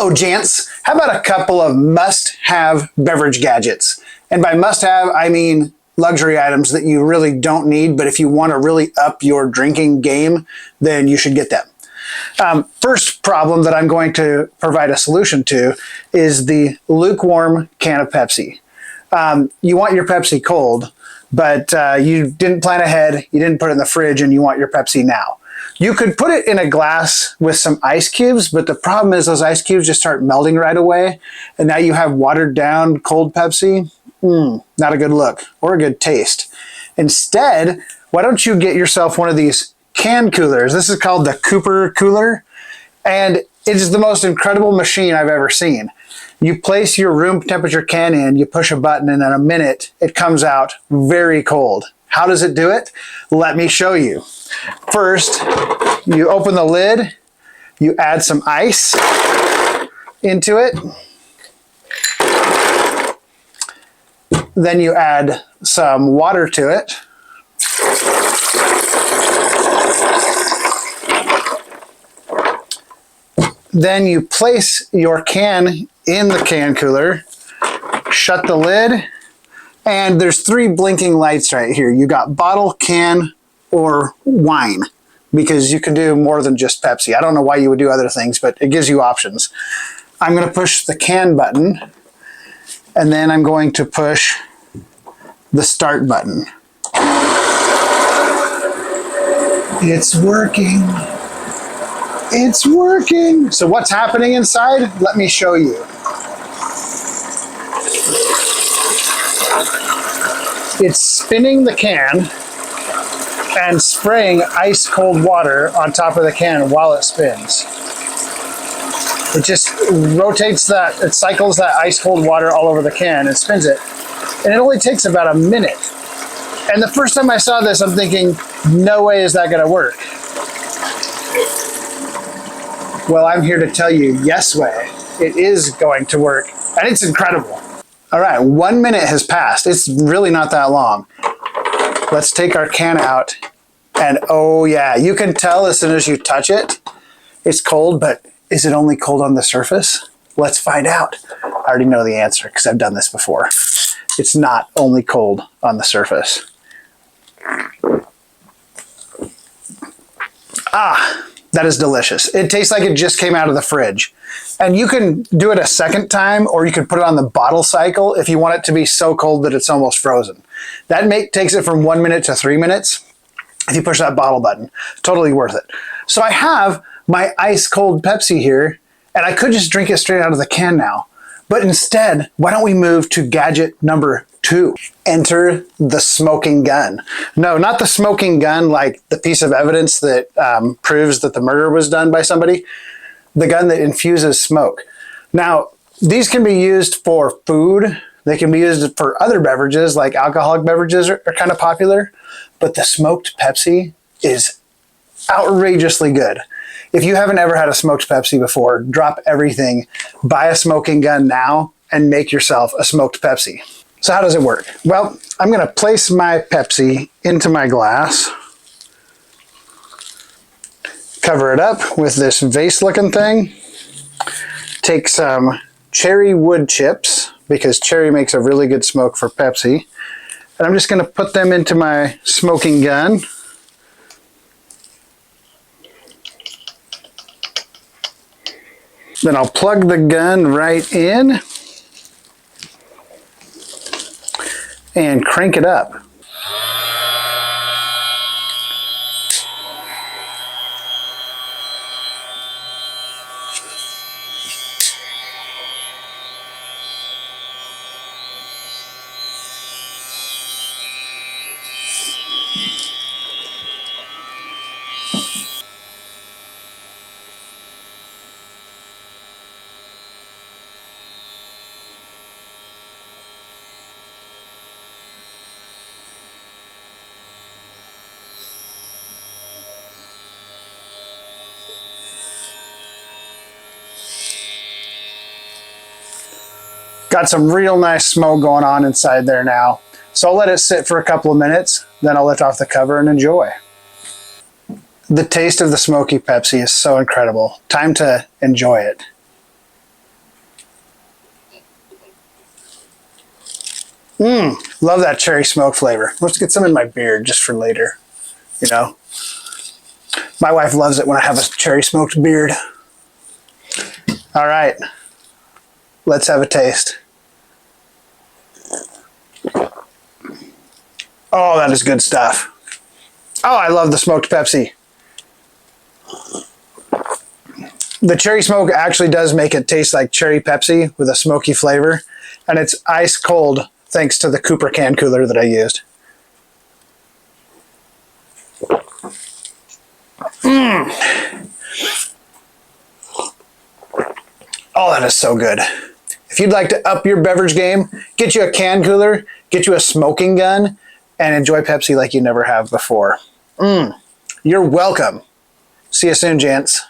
Hello, gents. How about a couple of must-have beverage gadgets? And by must-have, I mean luxury items that you really don't need, but if you want to really up your drinking game, then you should get them. First problem that I'm going to provide a solution to is the lukewarm can of Pepsi. You want your Pepsi cold, but you didn't plan ahead, you didn't put it in the fridge, and you want your Pepsi now. You could put it in a glass with some ice cubes, but the problem is those ice cubes just start melting right away, and now you have watered down cold Pepsi. Not a good look or a good taste. Instead, why don't you get yourself one of these can coolers? This is called the Cooper cooler, and it is the most incredible machine I've ever seen. You place your room temperature can in, you push a button, and in a minute, it comes out very cold. How does it do it? Let me show you. First, you open the lid, you add some ice into it. Then you add some water to it. Then you place your can in the can cooler, shut the lid, and there's 3 blinking lights right here. You got bottle, can, or wine, because you can do more than just Pepsi. I don't know why you would do other things, but it gives you options. I'm going to push the can button, and then I'm going to push the start button. It's working. It's working. So what's happening inside? Let me show you. It's spinning the can and spraying ice cold water on top of the can while it spins. It just rotates that, it cycles that ice cold water all over the can and spins it. And it only takes about a minute. And the first time I saw this, I'm thinking, no way is that gonna work. Well, I'm here to tell you, yes way, it is going to work, and it's incredible. All right, 1 minute has passed. It's really not that long. Let's take our can out, and oh yeah, you can tell as soon as you touch it, it's cold, but is it only cold on the surface? Let's find out. I already know the answer because I've done this before. It's not only cold on the surface. Ah, that is delicious. It tastes like it just came out of the fridge. And you can do it a second time, or you could put it on the bottle cycle if you want it to be so cold that it's almost frozen. That takes it from 1 minute to 3 minutes. If you push that bottle button, totally worth it. So I have my ice cold Pepsi here, and I could just drink it straight out of the can now. But instead, why don't we move to gadget number 2? Enter the smoking gun. No, not the smoking gun like the piece of evidence that proves that the murder was done by somebody. The gun that infuses smoke. Now, these can be used for food. They can be used for other beverages, like alcoholic beverages are kind of popular. But the smoked Pepsi is outrageously good. If you haven't ever had a smoked Pepsi before, drop everything, buy a smoking gun now, and make yourself a smoked Pepsi. So how does it work? Well, I'm going to place my Pepsi into my glass, cover it up with this vase-looking thing, take some cherry wood chips, because cherry makes a really good smoke for Pepsi, and I'm just going to put them into my smoking gun. Then I'll plug the gun right in and crank it up. Got some real nice smoke going on inside there now. So I'll let it sit for a couple of minutes, then I'll lift off the cover and enjoy. The taste of the smoky Pepsi is so incredible. Time to enjoy it. Love that cherry smoke flavor. Let's get some in my beard just for later. You know, my wife loves it when I have a cherry smoked beard. All right, let's have a taste. Oh, that is good stuff. Oh, I love the smoked Pepsi. The cherry smoke actually does make it taste like cherry Pepsi with a smoky flavor, and it's ice cold thanks to the Cooper can cooler that I used. Oh, that is so good. If you'd like to up your beverage game, get you a can cooler, get you a smoking gun, and enjoy Pepsi like you never have before. You're welcome. See you soon, gents.